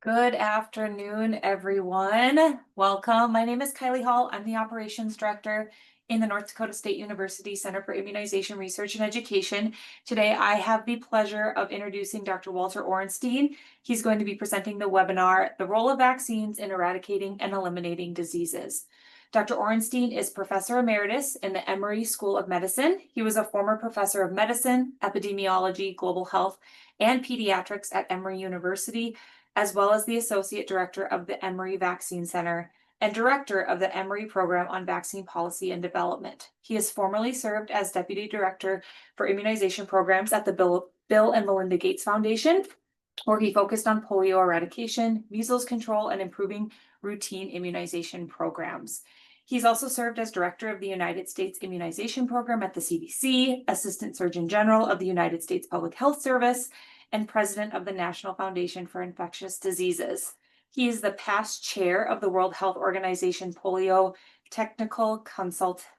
Good afternoon, everyone. Welcome. My name is Kylie Hall. I'm the Operations Director in the North Dakota State University Center for Immunization Research and Education. Today, I have the pleasure of introducing Dr. Walter Orenstein. He's going to be presenting the webinar, The Role of Vaccines in Eradicating and Eliminating Diseases. Dr. Orenstein is Professor Emeritus in the Emory School of Medicine. He was a former professor of medicine, epidemiology, global health, and pediatrics at Emory University, as well as the Associate Director of the Emory Vaccine Center and Director of the Emory Program on Vaccine Policy and Development. He has formerly served as Deputy Director for Immunization Programs at the Bill and Melinda Gates Foundation, where he focused on polio eradication, measles control, and improving routine immunization programs. He's also served as Director of the United States Immunization Program at the CDC, Assistant Surgeon General of the United States Public Health Service, and President of the National Foundation for Infectious Diseases. He is the past chair of the World Health Organization Polio Technical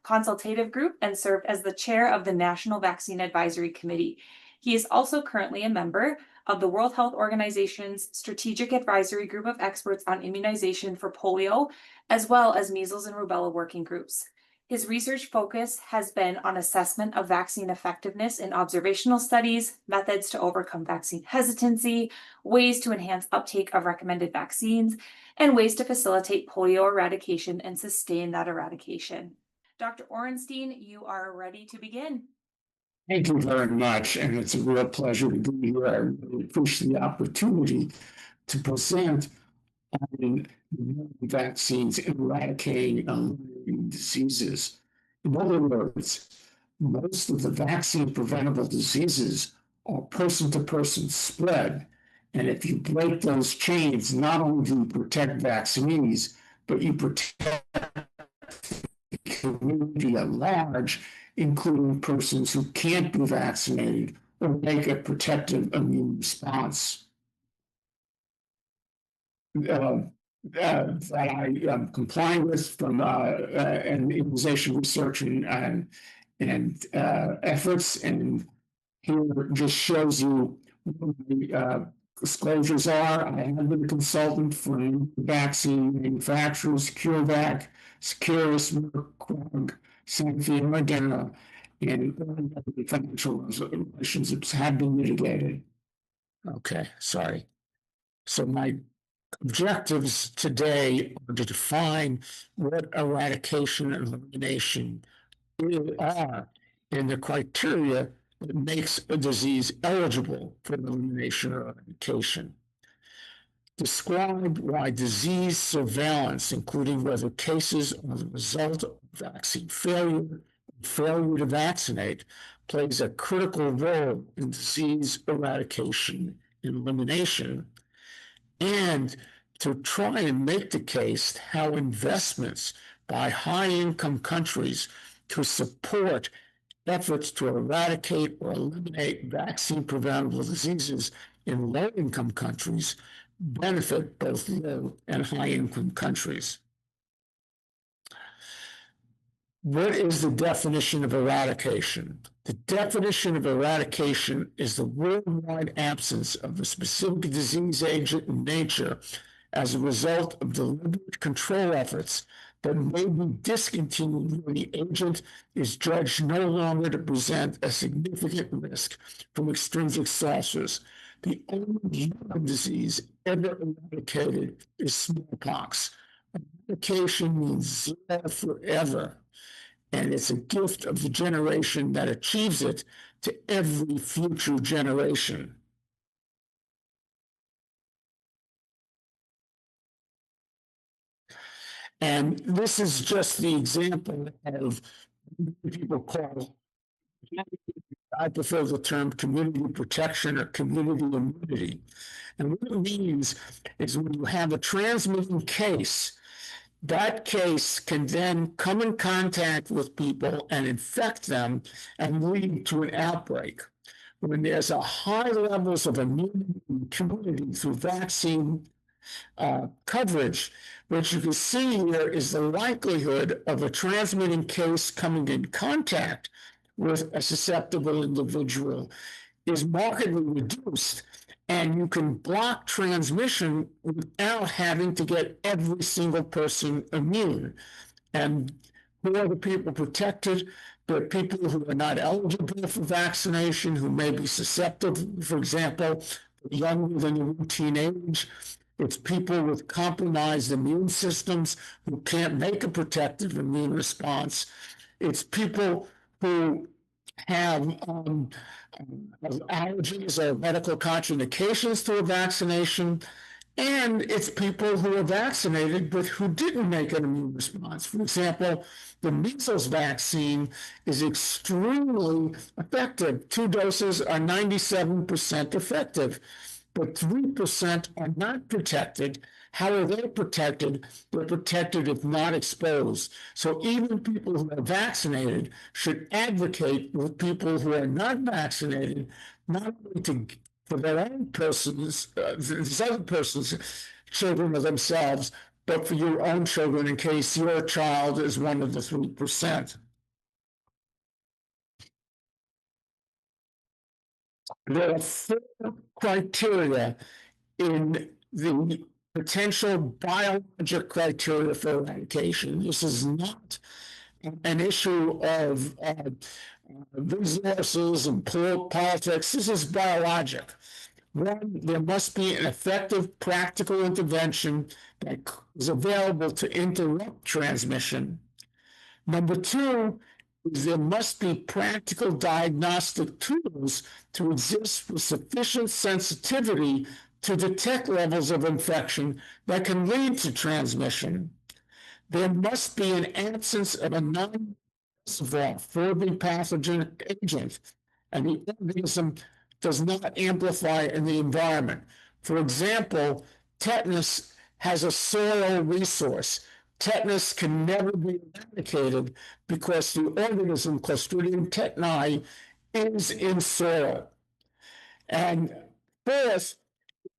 Consultative Group and served as the chair of the National Vaccine Advisory Committee. He is also currently a member of the World Health Organization's Strategic Advisory Group of Experts on Immunization for Polio, as well as Measles and Rubella Working Groups. His research focus has been on assessment of vaccine effectiveness in observational studies, methods to overcome vaccine hesitancy, ways to enhance uptake of recommended vaccines, and ways to facilitate polio eradication and sustain that eradication. Dr. Orenstein, you are ready to begin. Thank you very much, and it's a real pleasure to be here. I really appreciate the opportunity to present on vaccines eradicating diseases. In other words, most of the vaccine-preventable diseases are person-to-person spread, and if you break those chains, not only do you protect vaccinees, but you protect the community at large, including persons who can't be vaccinated or make a protective immune response. That I am complying with from and immunization research and efforts, and here just shows you what the disclosures are. I have been a consultant for vaccine manufacturers, CureVac, Securus, Merck, Sanofi, and Moderna, and the financial relationships have been mitigated. Okay, sorry. So my objectives today are to define what eradication and elimination really are and the criteria that makes a disease eligible for elimination or eradication. Describe why disease surveillance, including whether cases are the result of vaccine failure to vaccinate, plays a critical role in disease eradication and elimination, and to try and make the case how investments by high-income countries to support efforts to eradicate or eliminate vaccine-preventable diseases in low-income countries benefit both low and high-income countries. What is the definition of eradication? The definition of eradication is the worldwide absence of a specific disease agent in nature as a result of deliberate control efforts that may be discontinued when the agent is judged no longer to present a significant risk from extrinsic stressors. The only human disease ever eradicated is smallpox. Eradication means zero forever, and it's a gift of the generation that achieves it to every future generation. And this is just the example of what people call, I prefer the term community protection or community immunity. And what it means is when you have a transmitting case, that case can then come in contact with people and infect them and lead to an outbreak. When there's a high levels of immunity in the community through vaccine coverage, what you can see here is the likelihood of a transmitting case coming in contact with a susceptible individual is markedly reduced And you can block transmission without having to get every single person immune. And who are the people protected? There are people who are not eligible for vaccination, who may be susceptible, for example, younger than the routine age. It's people with compromised immune systems who can't make a protective immune response. It's people who have allergies or medical contraindications to a vaccination, and it's people who are vaccinated but who didn't make an immune response. For example, the measles vaccine is extremely effective. 2 doses are 97% effective, but 3% are not protected. How are they protected? They're protected if not exposed. So even people who are vaccinated should advocate with people who are not vaccinated, not only for their own persons, these other persons, children of themselves, but for your own children in case your child is one of the 3%. There are 4 criteria in the potential biologic criteria for eradication. This is not an issue of resources and politics. This is biologic. One, there must be an effective practical intervention that is available to interrupt transmission. Number 2, there must be practical diagnostic tools to exist with sufficient sensitivity to detect levels of infection that can lead to transmission. There must be an absence of a non-reservoir for the pathogen agent, and the organism does not amplify in the environment. For example, tetanus has a soil resource. Tetanus can never be eradicated because the organism Clostridium tetani is in soil. And 4th,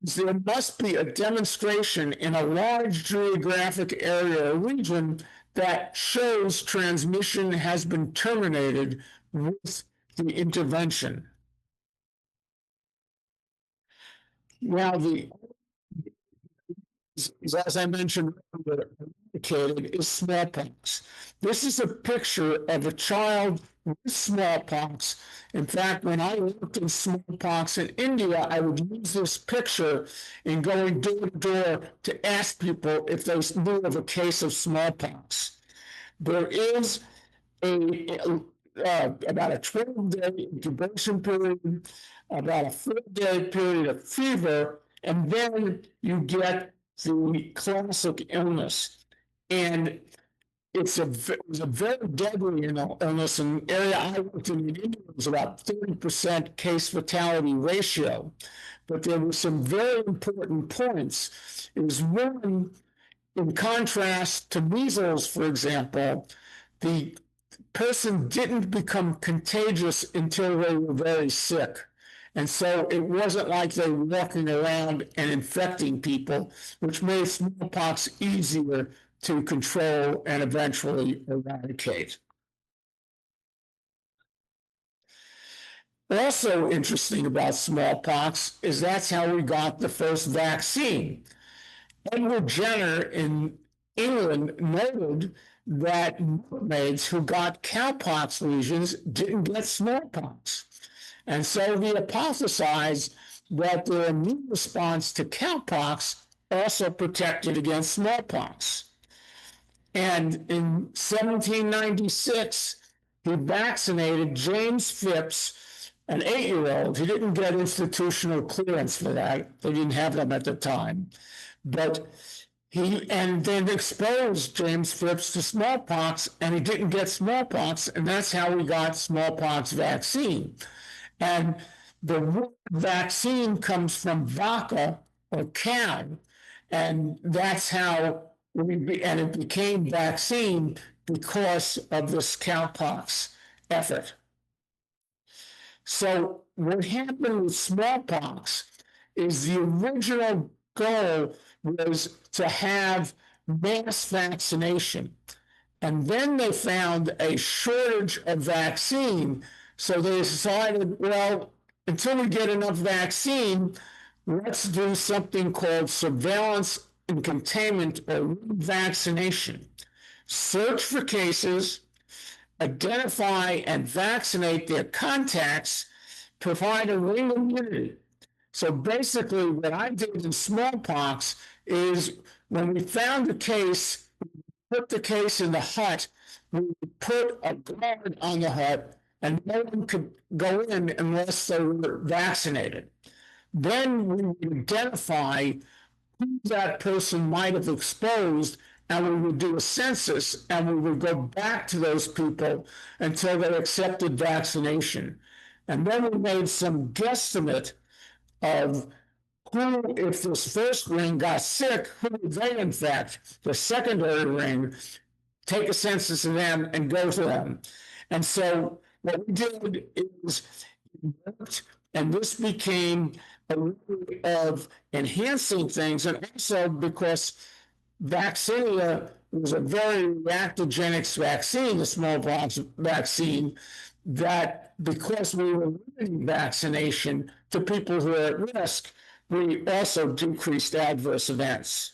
there must be a demonstration in a large geographic area or region that shows transmission has been terminated with the intervention. Now, as I mentioned, eradicated is smallpox. This is a picture of a child with smallpox. In fact, when I worked in smallpox in India, I would use this picture in going door to door to ask people if they knew of a case of smallpox. There is about a 12-day incubation period, about a 4-day period of fever, and then you get the classic illness. And it was a very deadly illness. In the area I worked in India, it was about 30% case fatality ratio. But there were some very important points. It was one, in contrast to measles, for example, the person didn't become contagious until they were very sick. And so it wasn't like they were walking around and infecting people, which made smallpox easier to control and eventually eradicate. Also interesting about smallpox is that's how we got the first vaccine. Edward Jenner in England noted that mermaids who got cowpox lesions didn't get smallpox. And so he hypothesized that their immune response to cowpox also protected against smallpox. And in 1796, he vaccinated James Phipps, an 8-year-old. He didn't get institutional clearance for that. They didn't have them at the time. But and then exposed James Phipps to smallpox, and he didn't get smallpox, and that's how we got smallpox vaccine. And the vaccine comes from vaca, or cow, and that's how and it became vaccine because of this cowpox effort. So what happened with smallpox is the original goal was to have mass vaccination. And then they found a shortage of vaccine. So they decided, well, until we get enough vaccine, let's do something called surveillance and containment or vaccination. Search for cases, identify and vaccinate their contacts, provide a ring immunity. So basically, what I did in smallpox is when we found the case, put the case in the hut, we would put a guard on the hut, and no one could go in unless they were vaccinated. Then we would identify who that person might have exposed, and we would do a census, and we would go back to those people until they accepted vaccination. And then we made some guesstimate of who, if this first ring got sick, who would they infect? The secondary ring, take a census of them and go to them. And so what we did is worked, and this became a way of enhancing things, and also because vaccinia was a very reactogenic vaccine, the smallpox vaccine, that because we were limiting vaccination to people who are at risk, we also decreased adverse events.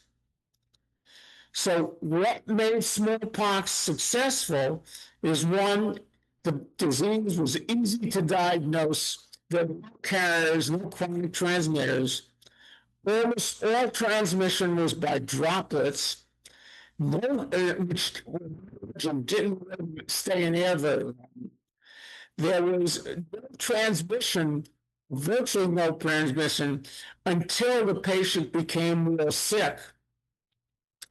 So what made smallpox successful is, one, the disease was easy to diagnose. There were no carriers, no chronic transmitters. Almost all transmission was by droplets, which didn't stay in air very long. There was no transmission, virtually no transmission, until the patient became real sick.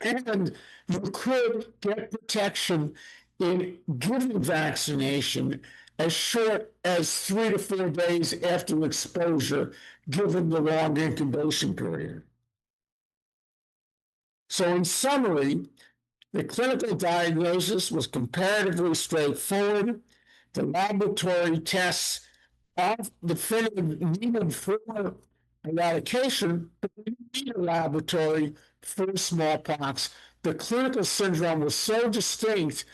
And you could get protection in giving vaccination as short as 3 to 4 days after exposure, given the long incubation period. So in summary, the clinical diagnosis was comparatively straightforward. The laboratory tests are definitive needed for eradication, but we need a laboratory for smallpox. The clinical syndrome was so distinct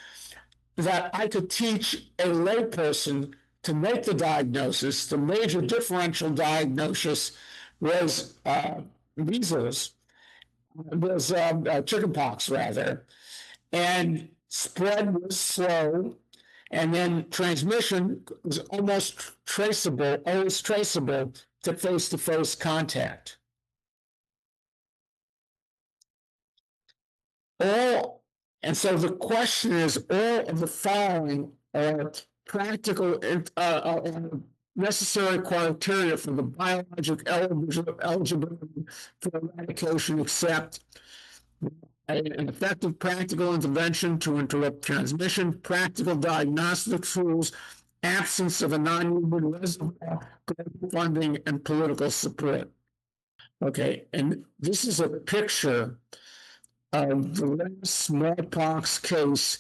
that I could teach a layperson to make the diagnosis. The major differential diagnosis was measles, was chickenpox rather, and spread was slow, and then transmission was always traceable to face-to-face contact. And so the question is, all of the following are practical necessary criteria for the biologic eligibility for eradication, except an effective practical intervention to interrupt transmission, practical diagnostic tools, absence of a non-human reservoir, funding, and political support. Okay, and this is a picture of the last smallpox case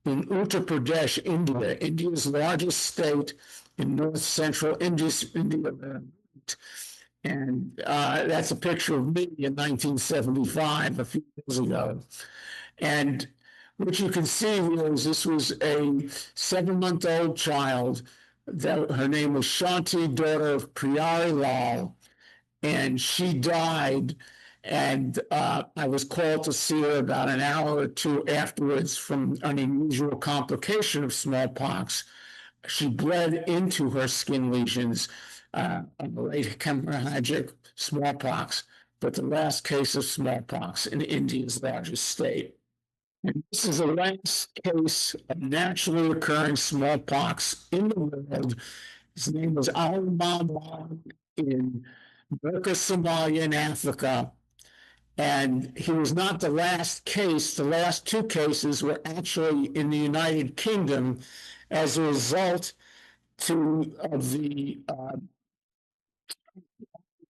in Uttar Pradesh, India, India's largest state in north central India. And that's a picture of me in 1975, a few years ago. And what you can see here is this was a 7-month-old child. Her name was Shanti, daughter of Priyari Lal, and she died. And I was called to see her about an hour or two afterwards from an unusual complication of smallpox. She bled into her skin lesions, late hemorrhagic smallpox, but the last case of smallpox in India's largest state. And this is the last case of naturally occurring smallpox in the world. His name was Al-Mahmoud in Burka, Somalia in Africa. And he was not the last case. The last 2 cases were actually in the United Kingdom as a result of the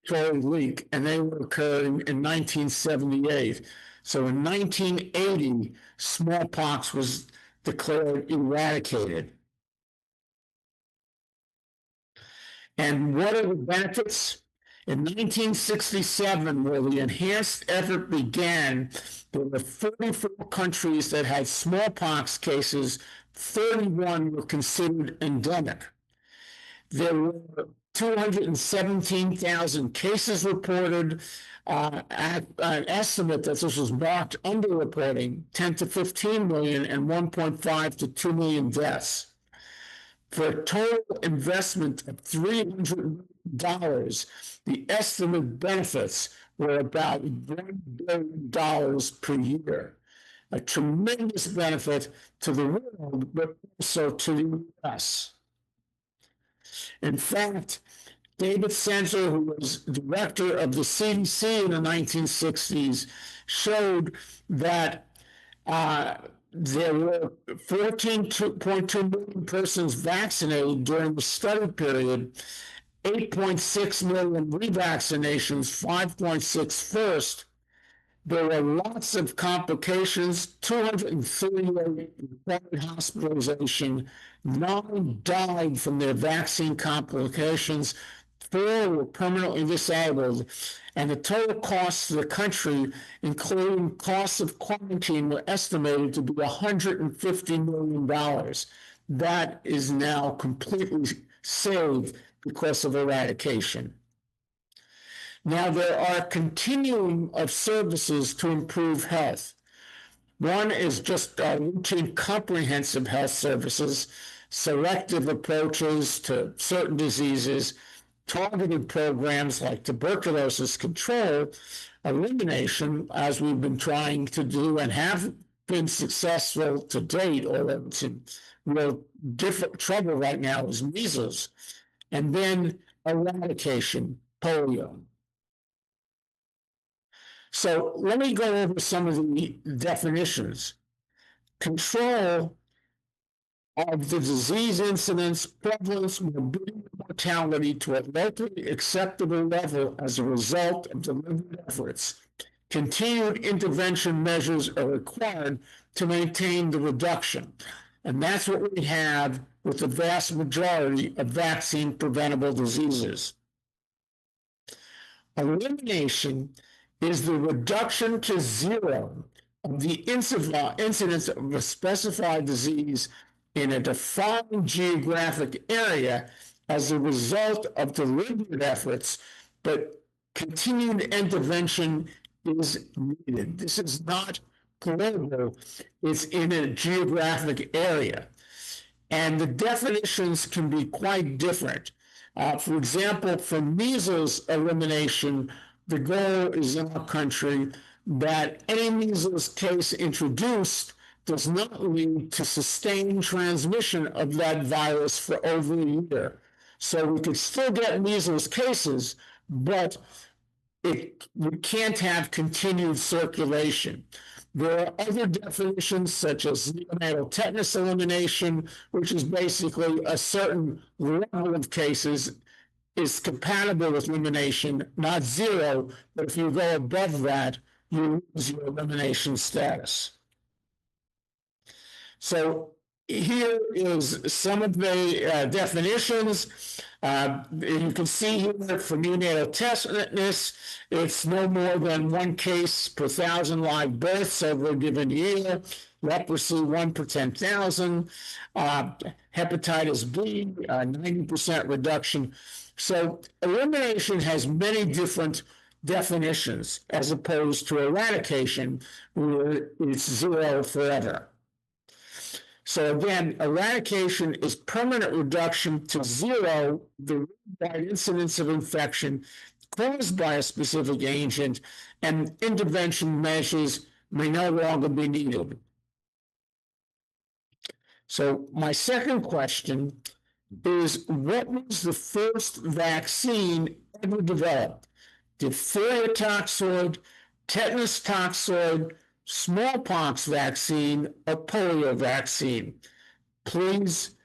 leak, and they were occurring in 1978. So in 1980, smallpox was declared eradicated. And what are the benefits? In 1967, where the enhanced effort began, there were 44 countries that had smallpox cases. 31 were considered endemic. There were 217,000 cases reported, at an estimate that this was marked underreporting, 10 to 15 million, and 1.5 to 2 million deaths. For a total investment of $300 million, the estimated benefits were about $1 billion per year. A tremendous benefit to the world, but also to the U.S. In fact, David Center, who was director of the CDC in the 1960s, showed that there were 14.2 million persons vaccinated during the study period, 8.6 million revaccinations, 5.6 first. There were lots of complications, 238 required hospitalization, 9 died from their vaccine complications, 4 were permanently disabled, and the total costs to the country, including costs of quarantine, were estimated to be $150 million. That is now completely saved because of eradication. Now, there are a continuum of services to improve health. One is just routine comprehensive health services, selective approaches to certain diseases, targeted programs like tuberculosis control, elimination, as we've been trying to do and have been successful to date, although it's in real different trouble right now, is measles, and then eradication, polio. So let me go over some of the definitions. Control of the disease incidence, prevalence, morbidity, mortality to a locally acceptable level as a result of deliberate efforts. Continued intervention measures are required to maintain the reduction. And that's what we have with the vast majority of vaccine-preventable diseases. Elimination is the reduction to zero of the incidence of a specified disease in a defined geographic area as a result of deliberate efforts, but continued intervention is needed. This is not global, it's in a geographic area. And the definitions can be quite different. For example, for measles elimination, the goal is in our country that any measles case introduced does not lead to sustained transmission of that virus for over a year. So we could still get measles cases, but we can't have continued circulation. There are other definitions such as neonatal tetanus elimination, which is basically a certain level of cases is compatible with elimination, not zero, but if you go above that, you lose your elimination status. So here is some of the definitions. You can see here for neonatal tetanus, it's no more than 1 case per 1,000 live births over a given year. Leprosy, 1 per 10,000. Hepatitis B, 90% reduction. So elimination has many different definitions as opposed to eradication, where it's zero forever. So again, eradication is permanent reduction to zero the worldwide incidence of infection caused by a specific agent, and intervention measures may no longer be needed. So my second question is, what was the first vaccine ever developed? Diphtheria toxoid, tetanus toxoid, smallpox vaccine, or polio vaccine? Please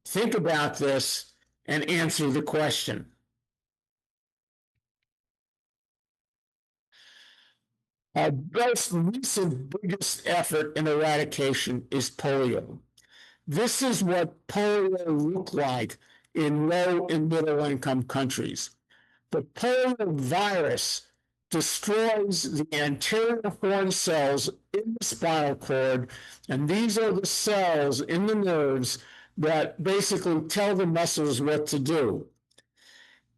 think about this and answer the question. Our most recent biggest effort in eradication is polio. This is what polio looked like in low and middle income countries. The polio virus destroys the anterior horn cells in the spinal cord, and these are the cells in the nerves that basically tell the muscles what to do.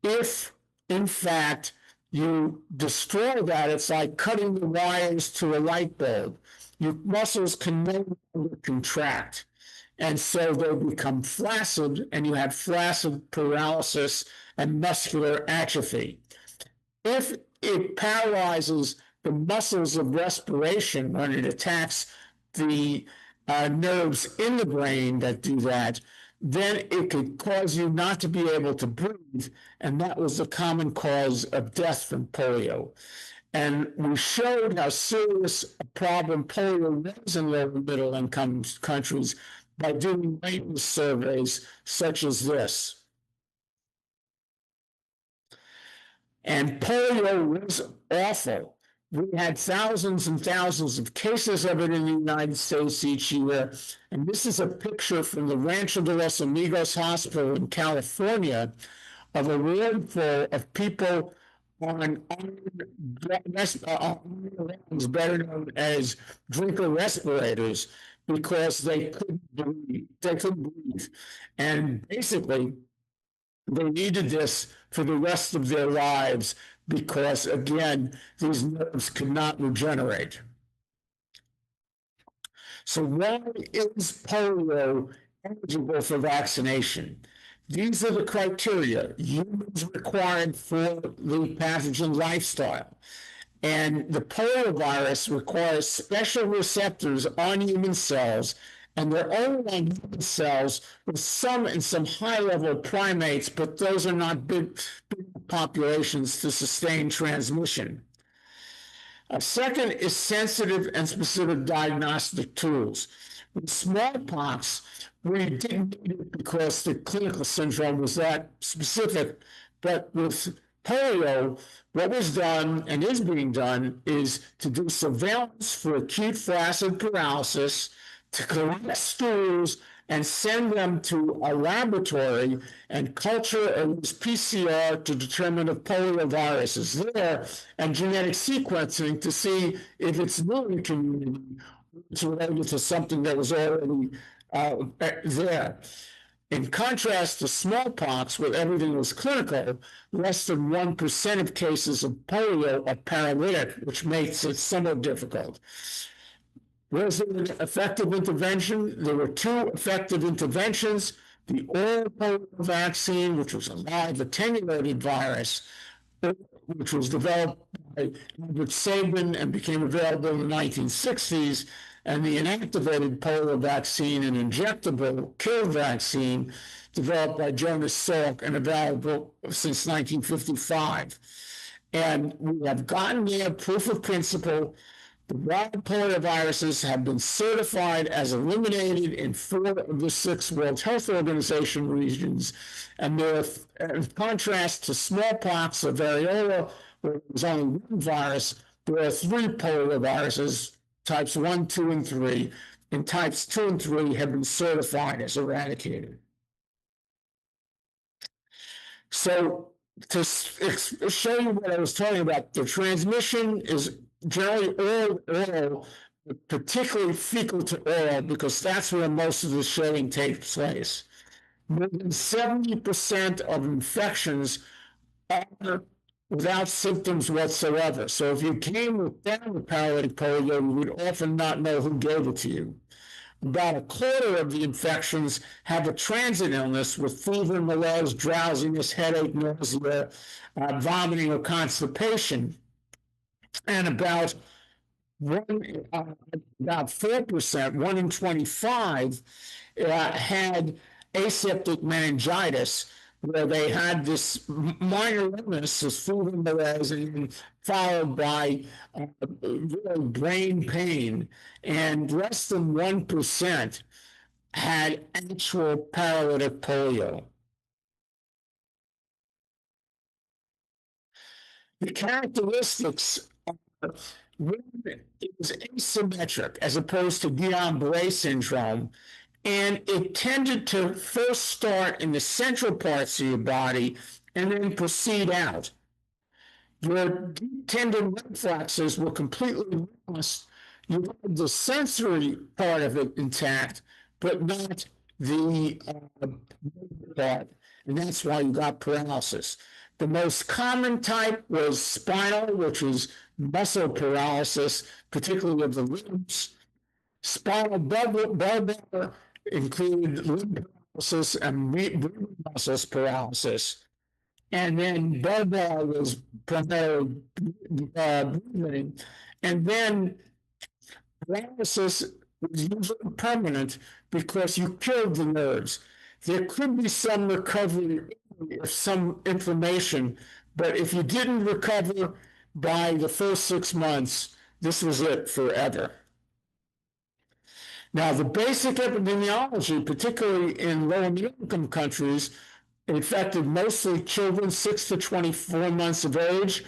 If, in fact, you destroy that, it's like cutting the wires to a light bulb. Your muscles can no longer contract. And so they become flaccid, and you have flaccid paralysis and muscular atrophy. If it paralyzes the muscles of respiration when it attacks the nerves in the brain that do that, then it could cause you not to be able to breathe. And that was the common cause of death from polio. And we showed how serious a problem polio was in low and middle income countries by doing maintenance surveys such as this. And polio was awful. We had thousands and thousands of cases of it in the United States each year. And this is a picture from the Rancho de los Amigos Hospital in California of a room full of people on better known as drinker respirators, because they couldn't breathe. And basically, they needed this for the rest of their lives because, again, these nerves could not regenerate. So why is polio eligible for vaccination? These are the criteria humans required for the pathogen lifestyle. And the poliovirus requires special receptors on human cells, and they're only on human cells with some in some high-level primates, but those are not big populations to sustain transmission. Second is sensitive and specific diagnostic tools. With smallpox, we didn't need it because the clinical syndrome was that specific, but with polio, what was done and is being done is to do surveillance for acute flaccid paralysis, to collect stools and send them to a laboratory and culture or use PCR to determine if poliovirus is there, and genetic sequencing to see if it's new in the community, it's related to something that was already there. In contrast to smallpox, where everything was clinical, less than 1% of cases of polio are paralytic, which makes it somewhat difficult. Was there an effective intervention? There were two effective interventions. The oral polio vaccine, which was a live attenuated virus, which was developed by Albert Sabin and became available in the 1960s, and the inactivated polio vaccine, an injectable kill vaccine developed by Jonas Salk and available since 1955. And we have gotten there, proof of principle. The wild polioviruses have been certified as eliminated in 4 of the 6 World Health Organization regions, and they're, in contrast to smallpox or variola, where there was only one virus, there are 3 polioviruses, types 1, 2, and 3, and types 2 and 3 have been certified as eradicated. So to show you what I was talking about, the transmission is generally oral, particularly fecal to oral, because that's where most of the shedding takes place. More than 70% of infections are without symptoms whatsoever. So if you came without a paralytic polio, you would often not know who gave it to you. About a quarter of the infections have a transit illness with fever, malaise, drowsiness, headache, nausea, vomiting, or constipation. And about 4%, 1 in 25, had aseptic meningitis, where they had this minor illness, this fever, malaise, and followed by really brain pain, and less than 1% had actual paralytic polio. The characteristics are, it was asymmetric as opposed to Guillain-Barré syndrome, and it tended to first start in the central parts of your body and then proceed out. Your deep tendon reflexes were completely lost. You had the sensory part of it intact, but not the part, and that's why you got paralysis. The most common type was spinal, which is muscle paralysis, particularly of the limbs. Spinal bulbar included limb paralysis and breathing muscles paralysis. And then bulbar was primarily breathing. And then paralysis was usually permanent because you killed the nerves. There could be some recovery of some inflammation, but if you didn't recover by the first 6 months, this was it forever. Now, the basic epidemiology, particularly in low-income countries, infected mostly children 6 to 24 months of age.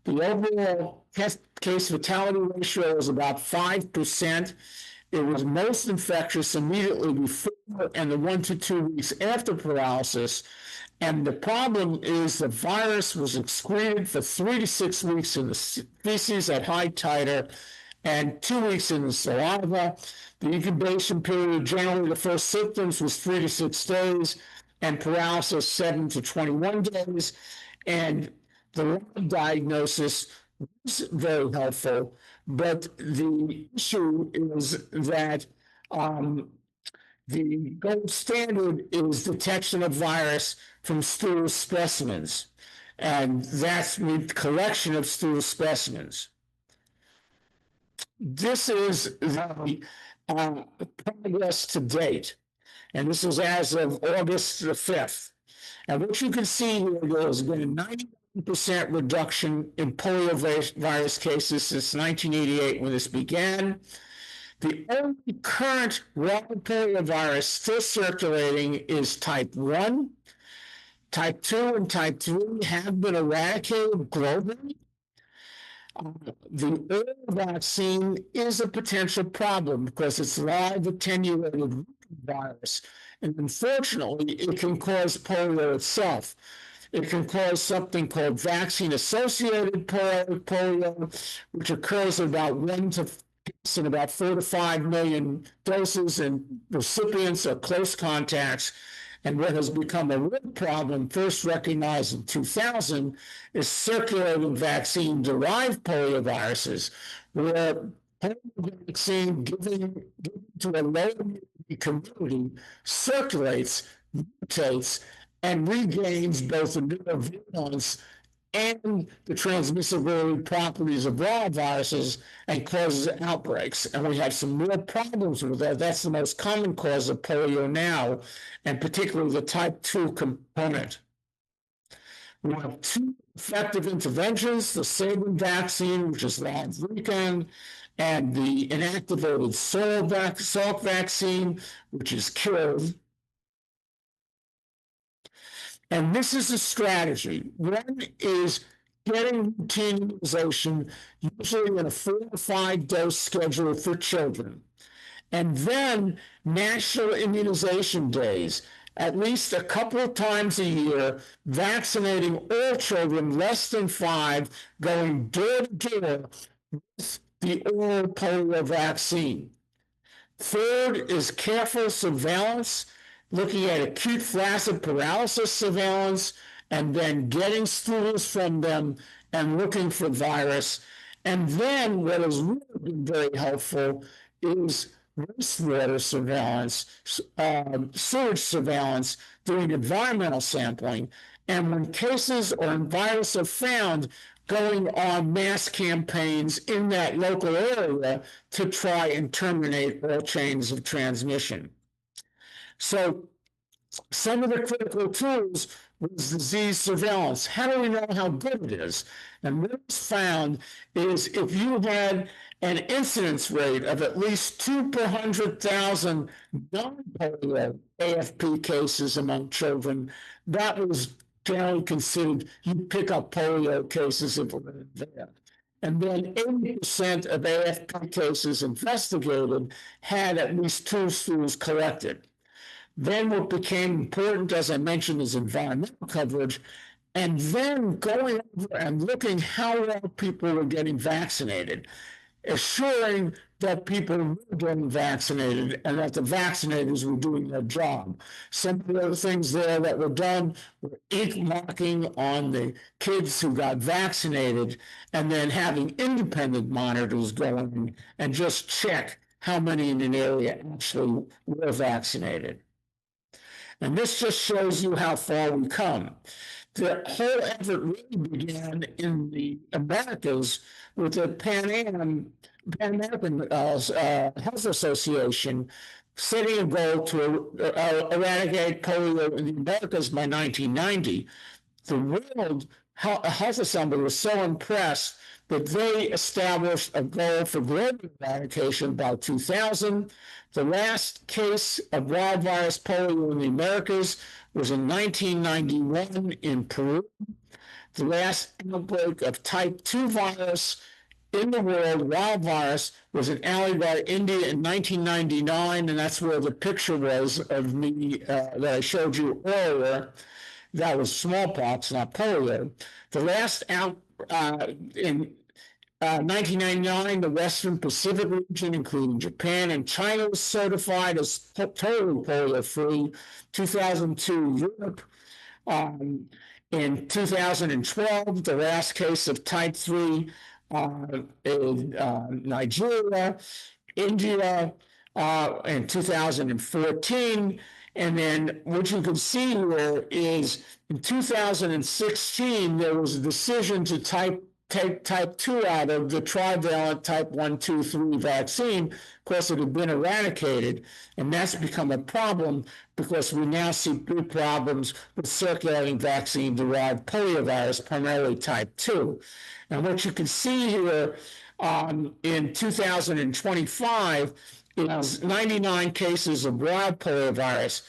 The overall case fatality ratio is about 5%. It was most infectious immediately before and the 1 to 2 weeks after paralysis. And the problem is the virus was excreted for 3 to 6 weeks in the feces at high titer and 2 weeks in the saliva. The incubation period, generally the first symptoms was 3 to 6 days, and paralysis 7 to 21 days. And the lab diagnosis was very helpful, but the issue is that the gold standard is detection of virus from stool specimens, and that's the collection of stool specimens. This is the progress to date, and this is as of August the 5th. And what you can see here, there's been a 91% reduction in poliovirus cases since 1988 when this began. The only current wild poliovirus still circulating is type 1. Type 2 and type 3 have been eradicated globally. The oral vaccine is a potential problem because it's live attenuated virus. And unfortunately, it can cause polio itself. It can cause something called vaccine-associated polio, which occurs in about 4 to 5 million doses in recipients or close contacts. And what has become a real problem, first recognized in 2000, is circulating vaccine-derived polioviruses, where polio vaccine given to a low immunity community circulates, mutates, and regains both the neurovirulence and the transmissibility properties of raw viruses and causes outbreaks. And we have some real problems with that. That's the most common cause of polio now, and particularly the type 2 component. We have 2 effective interventions, the Sabin vaccine, which is last weekend, and the inactivated Salk vaccine, which is killed. And this is a strategy. One is getting routine immunization, usually in a 4 or 5 dose schedule for children. And then national immunization days, at least a couple of times a year, vaccinating all children less than 5, going door to door with the oral polio vaccine. Third is careful surveillance, looking at acute flaccid paralysis surveillance, and then getting stools from them and looking for virus. And then what has really been very helpful is wastewater surveillance, sewage surveillance, doing environmental sampling. And when cases or virus are found, going on mass campaigns in that local area to try and terminate all chains of transmission. So some of the critical tools was disease surveillance. How do we know how good it is? And what was found is if you had an incidence rate of at least 2 per 100,000 non-polio AFP cases among children, that was generally considered you pick up polio cases if it were there. And then 80% of AFP cases investigated had at least 2 stools collected. Then what became important, as I mentioned, is environmental coverage, and then going over and looking how well people were getting vaccinated, assuring that people were getting vaccinated and that the vaccinators were doing their job. Some of the other things there that were done were ink marking on the kids who got vaccinated and then having independent monitors going and just check how many in an area actually were vaccinated. And this just shows you how far we come. The whole effort really began in the Americas with the Pan American Health Association setting a goal to eradicate polio in the Americas by 1990. The World Health Assembly was so impressed that they established a goal for global eradication by 2000. The last case of wild virus polio in the Americas was in 1991 in Peru. The last outbreak of type 2 virus in the world, wild virus, was in Aligarh, India in 1999, and that's where the picture was of me that I showed you earlier. That was smallpox, not polio. The last out in 1999, the Western Pacific region, including Japan and China, was certified as totally polio-free. 2002, Europe. In 2012, the last case of type 3 in Nigeria, India, in 2014. And then what you can see here is in 2016, there was a decision to take type 2 out of the trivalent type 1, 2, 3 vaccine. Of course, it had been eradicated, and that's become a problem because we now see big problems with circulating vaccine-derived poliovirus, primarily type 2. And what you can see here in 2025 is 99 cases of wild poliovirus,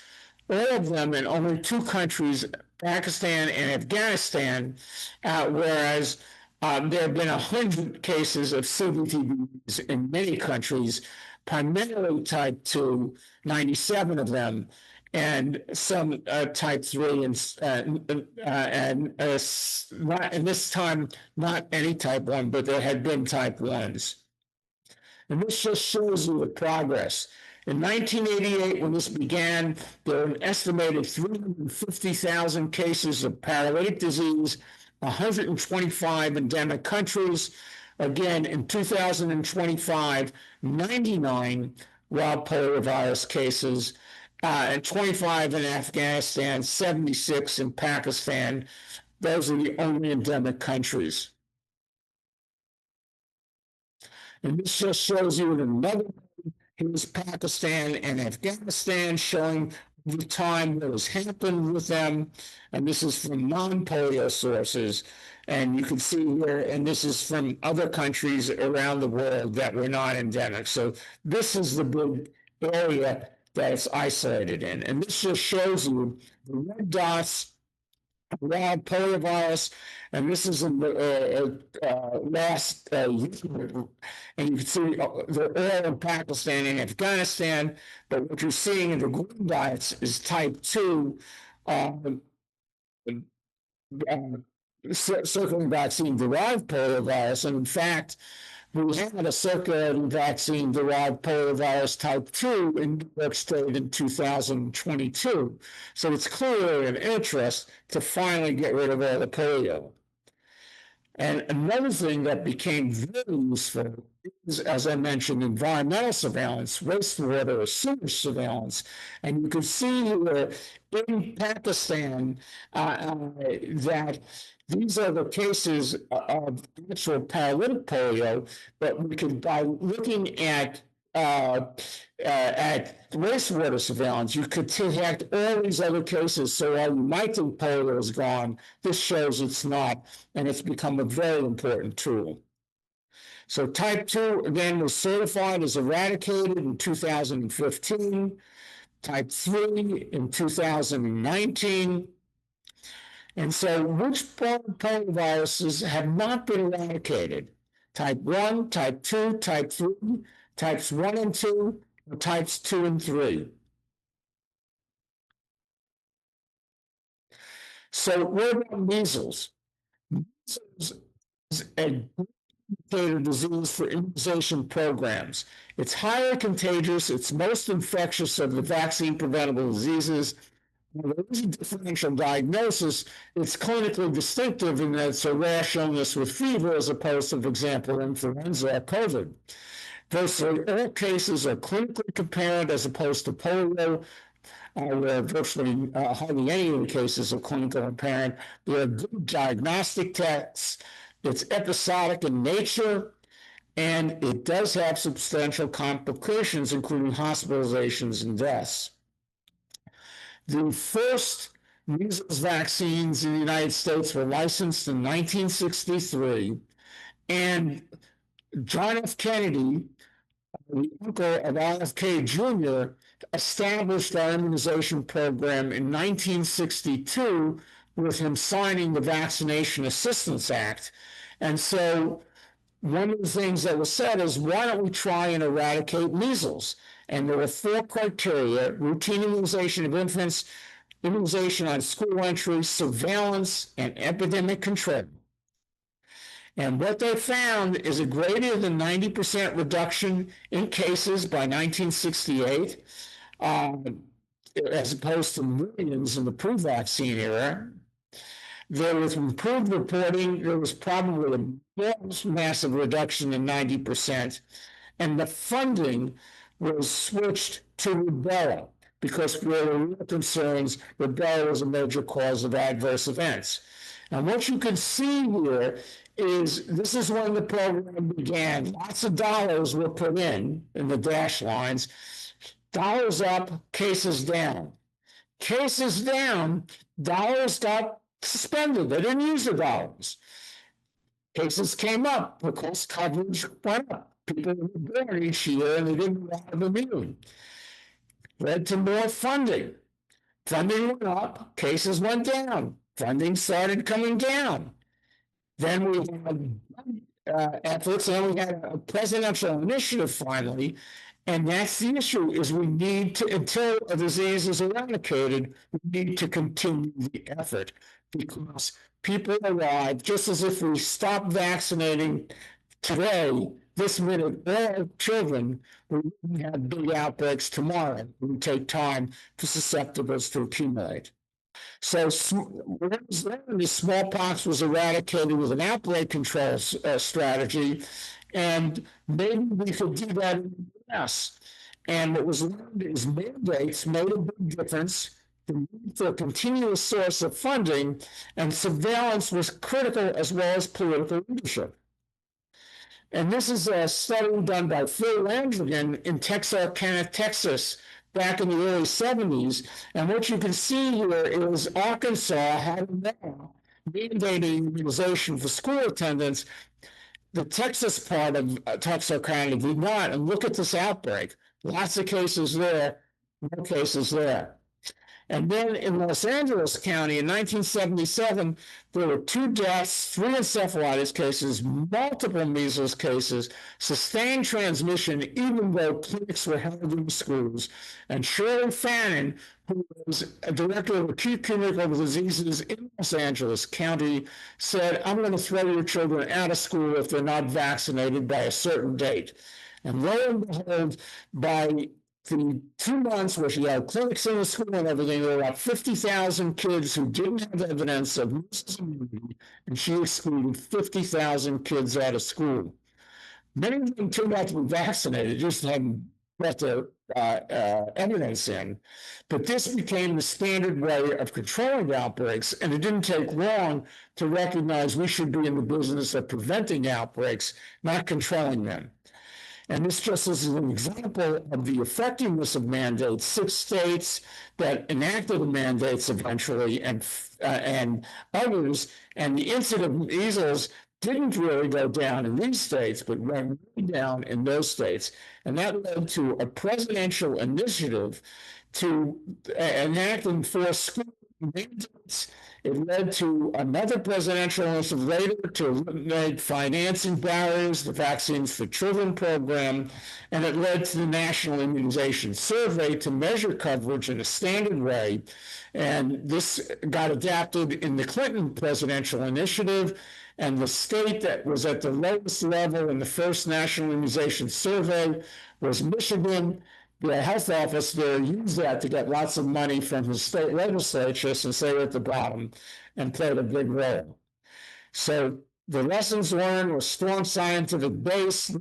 all of them in only 2 countries, Pakistan and Afghanistan, whereas there have been 100 cases of CVTBs in many countries, primarily type 2, 97 of them, and some type 3, and this time, not any type 1, but there had been type 1s. And this just shows you the progress. In 1988, when this began, there were an estimated 350,000 cases of paralytic disease, 125 endemic countries. Again, in 2025, 99 wild poliovirus cases, and 25 in Afghanistan, 76 in Pakistan. Those are the only endemic countries. And this just shows you in another way. Here's Pakistan and Afghanistan showing the time what has happened with them. And this is from non-polio sources. And you can see here, and this is from other countries around the world that were not endemic. So this is the big area that it's isolated in. And this just shows you the red dots wild poliovirus, and this is in the last year, and you can see they're all in Pakistan and Afghanistan, but what you're seeing in the green dots is type 2 circulating vaccine-derived poliovirus, and in fact, we had a circulating vaccine-derived poliovirus type 2 in New York State in 2022. So it's clearly of interest to finally get rid of all the polio. And another thing that became very useful is, as I mentioned, environmental surveillance, wastewater or sewage surveillance. And you can see here in Pakistan that these are the cases of actual paralytic polio, but we could, by looking at wastewater surveillance, you could detect all these other cases. So while you might think polio is gone, this shows it's not, and it's become a very important tool. So type 2, again, was certified as eradicated in 2015, type 3 in 2019. And so which polioviruses have not been eradicated? Type 1, type 2, type 3, types 1 and 2, or types 2 and 3. So what about measles? Measles is a indicator disease for immunization programs. It's highly contagious. It's most infectious of the vaccine-preventable diseases. When there is a differential diagnosis, it's clinically distinctive in that it's a rash illness with fever as opposed to, for example, influenza or COVID. Virtually all cases are clinically compared as opposed to polio, where virtually hardly any of the cases are clinical impairment. There are good diagnostic tests. It's episodic in nature, and it does have substantial complications, including hospitalizations and deaths. The first measles vaccines in the United States were licensed in 1963, and John F. Kennedy, the uncle of RFK Jr., established our immunization program in 1962 with him signing the Vaccination Assistance Act. And so one of the things that was said is, why don't we try and eradicate measles? And there were 4 criteria: routine immunization of infants, immunization on school entry, surveillance, and epidemic control. And what they found is a greater than 90% reduction in cases by 1968, as opposed to millions in the pre-vaccine era. There was improved reporting. There was probably a massive reduction in 90%. And the funding was switched to rubella because there were real concerns. Rubella was a major cause of adverse events. And what you can see here is this is when the program began. Lots of dollars were put in the dashed lines. Dollars up, cases down. Cases down, dollars got suspended. They didn't use the dollars. Cases came up because coverage went up. People were born each year and they didn't have immune. Led to more funding. Funding went up, cases went down. Funding started coming down. Then we had efforts, and we had a presidential initiative finally, and that's the issue, is we need to, until a disease is eradicated, we need to continue the effort, because people arrive, just as if we stop vaccinating today, this minute, all children will have big outbreaks tomorrow. It will take time for susceptibles to accumulate. So what was learned is smallpox was eradicated with an outbreak control strategy, and maybe we could do that in the US. And what was learned is mandates made a big difference. The need for a continuous source of funding and surveillance was critical, as well as political leadership. And this is a study done by Phil Landrigan in Texarkana, Texas, back in the early 70s. And what you can see here is Arkansas had a law mandating immunization for school attendance. The Texas part of Texarkana did not. And look at this outbreak. Lots of cases there, no cases there. And then in Los Angeles County in 1977, there were 2 deaths, 3 encephalitis cases, multiple measles cases, sustained transmission, even though clinics were held in schools. And Shirley Fannin, who was a director of acute communicable diseases in Los Angeles County, said, I'm going to throw your children out of school if they're not vaccinated by a certain date. And lo and behold, by the 2 months where she had clinics in the school and everything, there were about 50,000 kids who didn't have evidence of measles immunity, and she excluded 50,000 kids out of school. Many of them turned out to be vaccinated, just hadn't let the evidence in. But this became the standard way of controlling outbreaks, and it didn't take long to recognize we should be in the business of preventing outbreaks, not controlling them. And this just is an example of the effectiveness of mandates. 6 states that enacted the mandates eventually, and others, and the incidence of measles didn't really go down in these states, but went way down in those states. And that led to a presidential initiative to enact and enforce school mandates. It led to another presidential initiative later to eliminate financing barriers, the Vaccines for Children program, and it led to the National Immunization Survey to measure coverage in a standard way. And this got adapted in the Clinton presidential initiative, And the state that was at the lowest level in the first National Immunization Survey was Michigan. The health office there used that to get lots of money from the state legislature since they were at the bottom and played a big role. So the lessons learned were strong scientific base,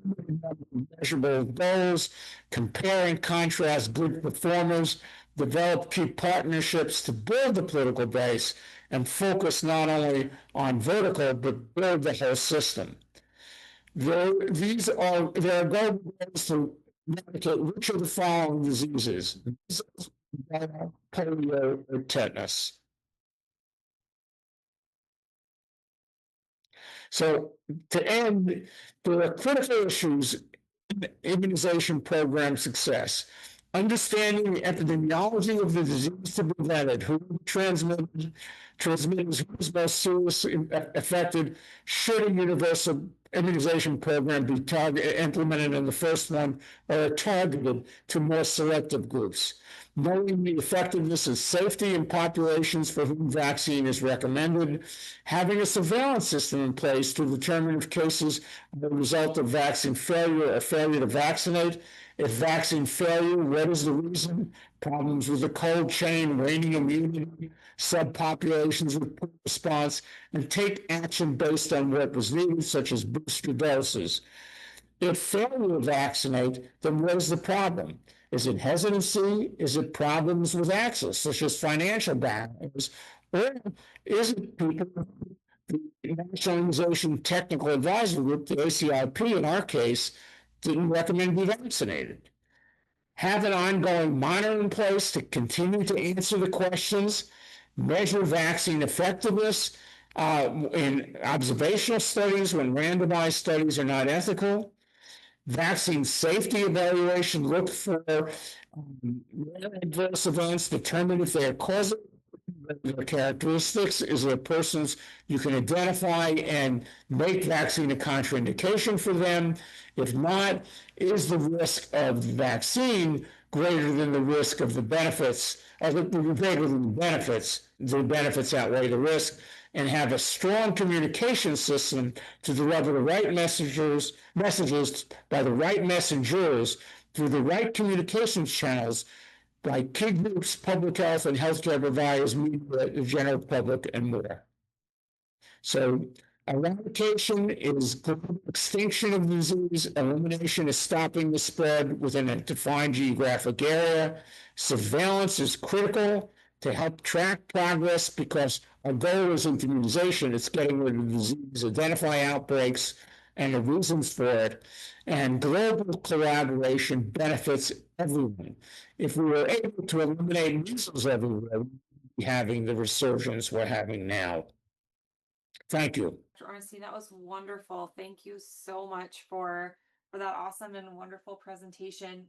measurable goals, compare and contrast good performers, develop key partnerships to build the political base, and focus not only on vertical, but build the whole system. There are global goals to eradicate which of the following diseases: measles, polio, or tetanus. So to end, there are critical issues in immunization program success. Understanding the epidemiology of the disease to be prevented, who transmitters, who is most seriously affected, should a universal immunization program be implemented in the first one, or targeted to more selective groups. Knowing the effectiveness and safety in populations for whom vaccine is recommended, having a surveillance system in place to determine if cases are the result of vaccine failure or failure to vaccinate. If vaccine failure, what is the reason? Problems with the cold chain, waning immunity, subpopulations with poor response, and take action based on what was needed, such as booster doses. If failure to vaccinate, then what is the problem? Is it hesitancy? Is it problems with access, such as financial barriers? Or is it people, the National Immunization Technical Advisory Group, the ACIP in our case, didn't recommend be vaccinated? Have an ongoing monitor in place to continue to answer the questions, measure vaccine effectiveness in observational studies when randomized studies are not ethical. Vaccine safety evaluation, look for rare adverse events, determine if they are causal characteristics. Is there persons you can identify and make vaccine a contraindication for them? If not, is the risk of the vaccine greater than the risk of the benefits? Greater than the benefits outweigh the risk, and have a strong communication system to deliver the right messages by the right messengers through the right communications channels by key groups, public health and healthcare providers, media, the general public, and more. So eradication is global extinction of disease. Elimination is stopping the spread within a defined geographic area. Surveillance is critical to help track progress, because our goal isn't immunization, it's getting rid of the disease, identify outbreaks and the reasons for it. And global collaboration benefits everyone. If we were able to eliminate measles everywhere, we'd be having the resurgence we're having now. Thank you. Dr. Orenstein, that was wonderful. Thank you so much for that awesome and wonderful presentation.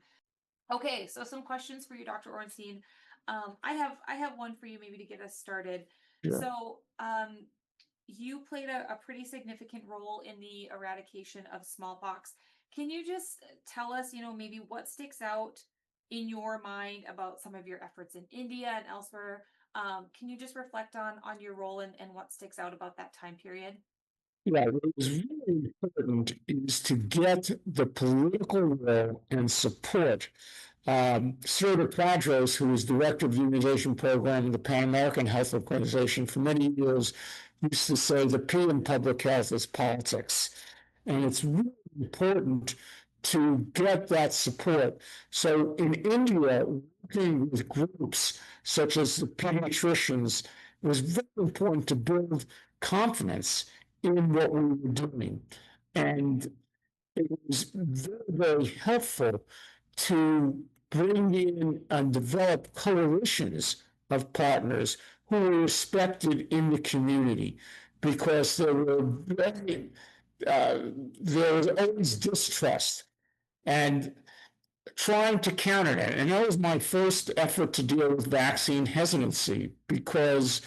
Okay, so some questions for you, Dr. Orenstein. I have one for you, maybe to get us started. Sure. So you played a pretty significant role in the eradication of smallpox. Can you just tell us, maybe what sticks out in your mind about some of your efforts in India and elsewhere? Can you just reflect on your role and what sticks out about that time period? Yeah, what is really important is to get the political will and support. Sir Quadros, who was director of the immunization program in the Pan American Health Organization for many years, used to say the P in public health is politics. And it's really important to get that support. So in India, working with groups such as the pediatricians was very important to build confidence in what we were doing. And it was very, very helpful to bring in and develop coalitions of partners who were respected in the community, because there was always distrust and trying to counter that. And that was my first effort to deal with vaccine hesitancy, because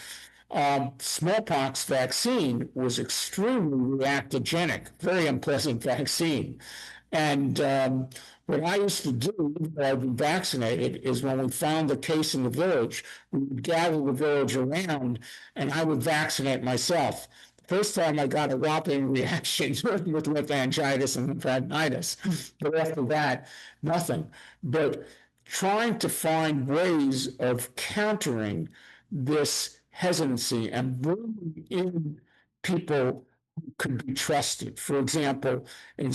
smallpox vaccine was extremely reactogenic, very unpleasant vaccine. And what I used to do when I'd been vaccinated is, when we found a case in the village, we would gather the village around and I would vaccinate myself. First time I got a whopping reaction with lymphangitis and lymphadenitis, but after that, nothing. But trying to find ways of countering this hesitancy and bringing in people who could be trusted. For example, in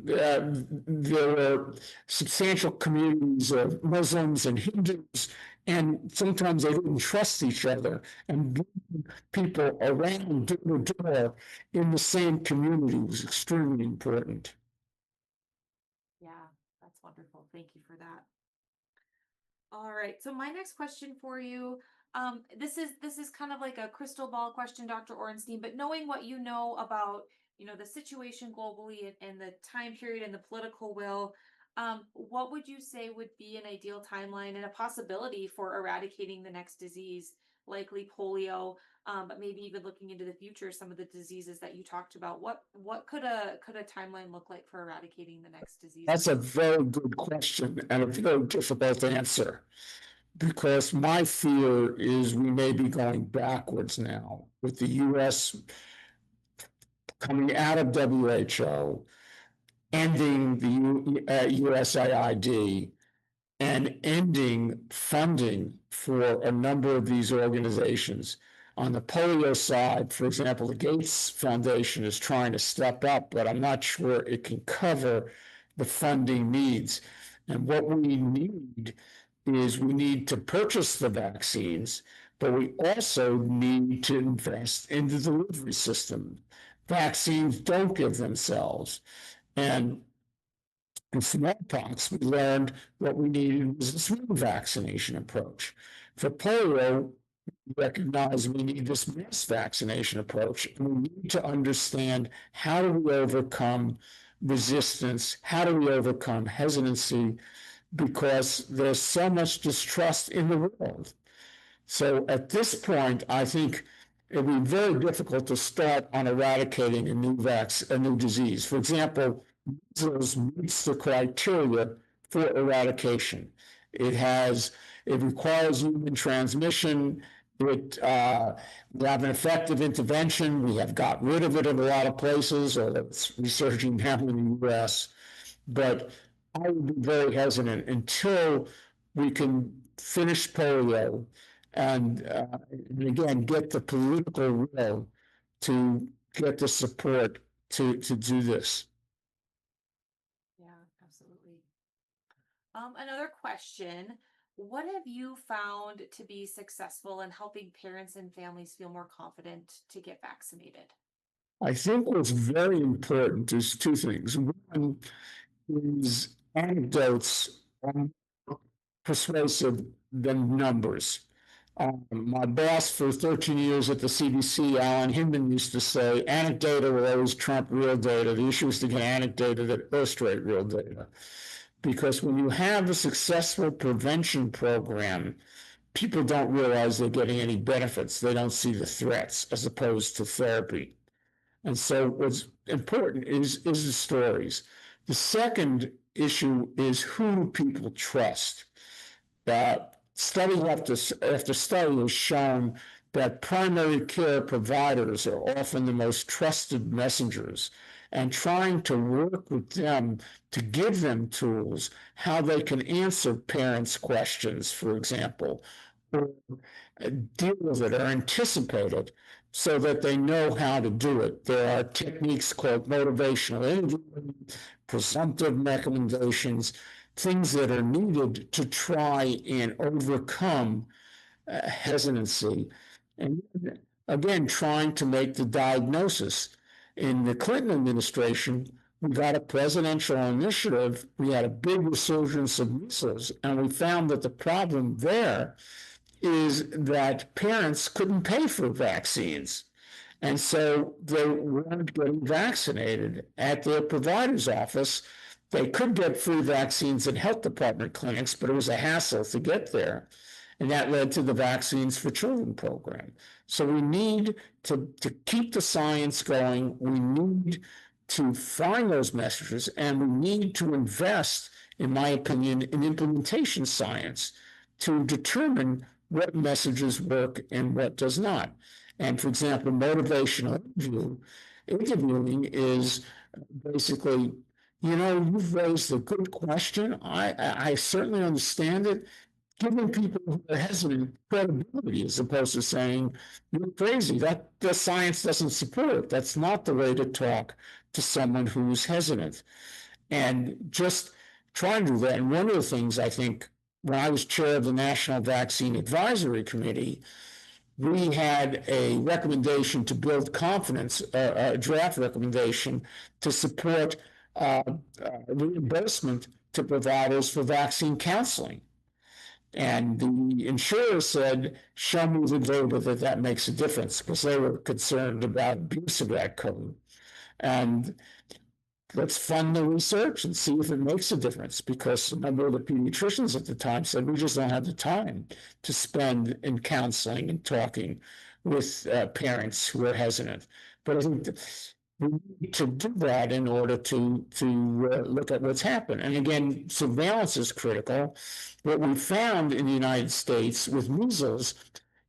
there were substantial communities of Muslims and Hindus, and sometimes they didn't trust each other. And bringing people around door to door in the same community was extremely important. Yeah, that's wonderful. Thank you for that. All right. So my next question for you, this is kind of like a crystal ball question, Dr. Orenstein, but knowing what you know about, the situation globally and the time period and the political will, what would you say would be an ideal timeline and a possibility for eradicating the next disease, likely polio, but maybe even looking into the future, some of the diseases that you talked about? What could a timeline look like for eradicating the next disease? That's a very good question and a very difficult answer, because my fear is we may be going backwards now with the U.S. coming out of WHO, ending the USAID, and ending funding for a number of these organizations. On the polio side, for example, the Gates Foundation is trying to step up, but I'm not sure it can cover the funding needs. And what we need is we need to purchase the vaccines, but we also need to invest in the delivery system. Vaccines don't give themselves. And in smallpox, we learned what we needed was this new vaccination approach. For polio, we recognize we need this mass vaccination approach, and we need to understand how do we overcome resistance, how do we overcome hesitancy, because there's so much distrust in the world. So at this point, I think it would be very difficult to start on eradicating a new disease. For example, measles meets the criteria for eradication. It requires human transmission. We have an effective intervention. We have got rid of it in a lot of places, or it's resurging now in the US. But I would be very hesitant until we can finish polio and again, get the political will to get the support to do this. Yeah, absolutely. Another question. What have you found to be successful in helping parents and families feel more confident to get vaccinated? I think what's very important is two things. One is anecdotes are persuasive than numbers. My boss for 13 years at the CDC, Alan Hinman, used to say, anecdata will always trump real data. The issue is to get anecdata that illustrate real data. Because when you have a successful prevention program, people don't realize they're getting any benefits. They don't see the threats as opposed to therapy. And so what's important is the stories. The second issue is who people trust. Study after study has shown that primary care providers are often the most trusted messengers, and trying to work with them to give them tools, how they can answer parents' questions, for example, or deal with it or anticipate it so that they know how to do it. There are techniques called motivational interviewing, presumptive recommendations, things that are needed to try and overcome hesitancy. And again, trying to make the diagnosis. In the Clinton administration, we got a presidential initiative. We had a big resurgence of measles, and we found that the problem there is that parents couldn't pay for vaccines. And so they weren't getting vaccinated at their provider's office. They could get free vaccines in health department clinics, but it was a hassle to get there. And that led to the Vaccines for Children program. So we need to keep the science going. We need to find those messages, and we need to invest, in my opinion, in implementation science to determine what messages work and what does not. And for example, motivational interviewing is basically, you've raised a good question. I certainly understand it. Giving people who are hesitant credibility as opposed to saying, you're crazy. That the science doesn't support it. That's not the way to talk to someone who's hesitant. And just trying to do that. And one of the things I think when I was chair of the National Vaccine Advisory Committee, we had a recommendation to build confidence, a draft recommendation to support reimbursement to providers for vaccine counseling. And the insurer said, show me the data that makes a difference, because they were concerned about abuse of that code. And let's fund the research and see if it makes a difference, because a number of the pediatricians at the time said, we just don't have the time to spend in counseling and talking with parents who are hesitant. But I think we need to do that in order to look at what's happened. And again, surveillance is critical. What we found in the United States with measles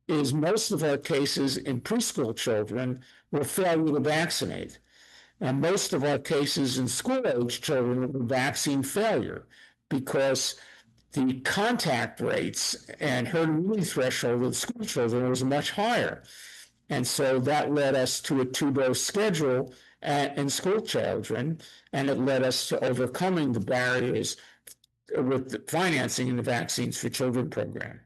is most of our cases in preschool children were failure to vaccinate. And most of our cases in school-age children were vaccine failure, because the contact rates and herd immunity threshold of school children was much higher. And so that led us to a 2-dose schedule in school children, and it led us to overcoming the barriers with the financing in the Vaccines for Children program.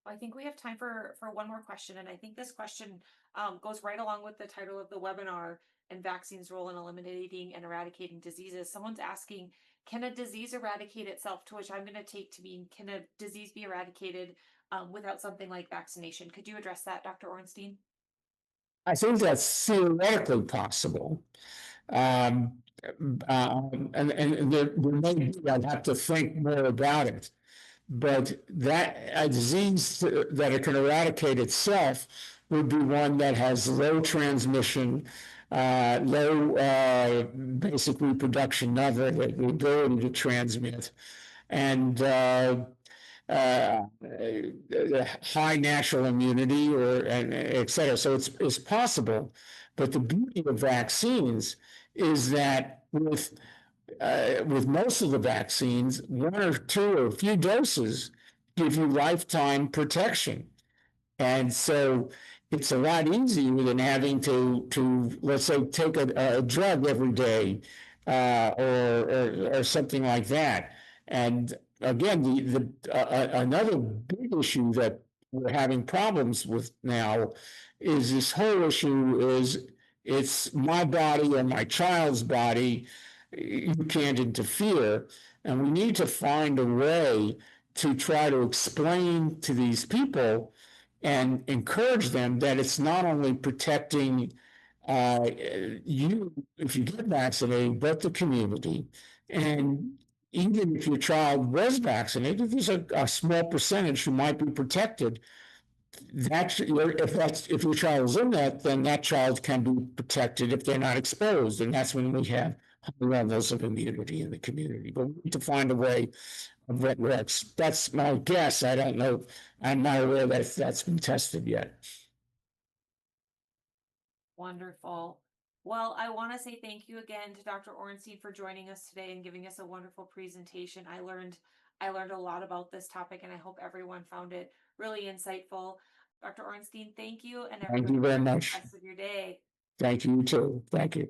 I think we have time for one more question, and I think this question goes right along with the title of the webinar and vaccines' role in eliminating and eradicating diseases. Someone's asking, can a disease eradicate itself? To which I'm going to take to mean, can a disease be eradicated without something like vaccination? Could you address that, Dr. Orenstein? I think that's theoretically possible. And there may be, I'd have to think more about it. But that a disease that it can eradicate itself would be one that has low transmission, low basic reproduction number, the ability to transmit, and high natural immunity, or et cetera. So it's possible. But the beauty of vaccines is that with most of the vaccines, 1 or 2 or a few doses give you lifetime protection. And so it's a lot easier than having to let's say, take a drug every day or something like that. And again, another big issue that we're having problems with now is this whole issue is, it's my body or my child's body. You can't interfere. And we need to find a way to try to explain to these people and encourage them that it's not only protecting you if you get vaccinated, but the community. And even if your child was vaccinated, there's a small percentage who might be protected. If your child is in that, then that child can be protected if they're not exposed, and that's when we have high levels of immunity in the community. But we need to find a way of that works. That's my guess. I don't know. I'm not aware that that's been tested yet. Wonderful. Well, I want to say thank you again to Dr. Orenstein for joining us today and giving us a wonderful presentation. I learned a lot about this topic, and I hope everyone found it really insightful. Dr. Orenstein, thank you, and Thank you very much. rest of your day. Thank you too. Thank you.